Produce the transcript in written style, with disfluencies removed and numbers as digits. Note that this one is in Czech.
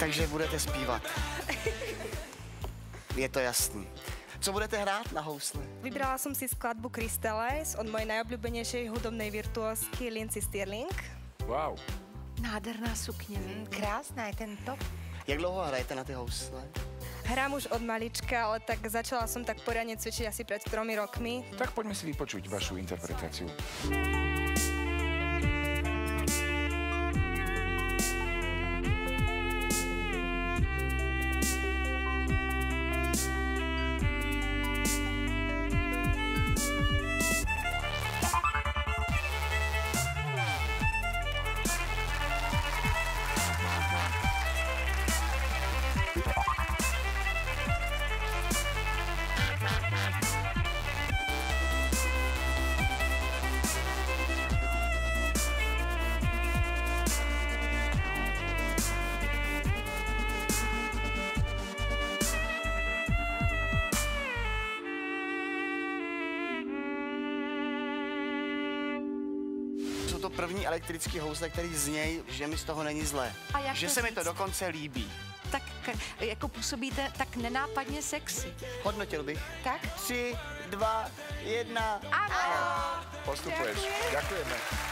Takže budete zpívat. Je to jasný. Co budete hrát na housle? Vybrala som si skladbu Crystallize od mojej najobľúbenejšej hudobnej virtuózky Lindsey Stirling. Wow. Nádherná sukně. Krásná je ten top. Jak dlouho hrajete na ty housle? Hrám už od malička, ale tak začala som tak poriadne cvičiť asi pred 3 rokmi. Tak poďme si vypočuť vašu interpretáciu. Jsou to první elektrický housle, který znějí, že mi z toho není zlé. A jak že to se mi říct? to dokonce líbí. Tak jako působíte tak nenápadně sexy. Hodnotil bych. Tak? 3, 2, 1. Ano! Postupuješ. Ďakujeme.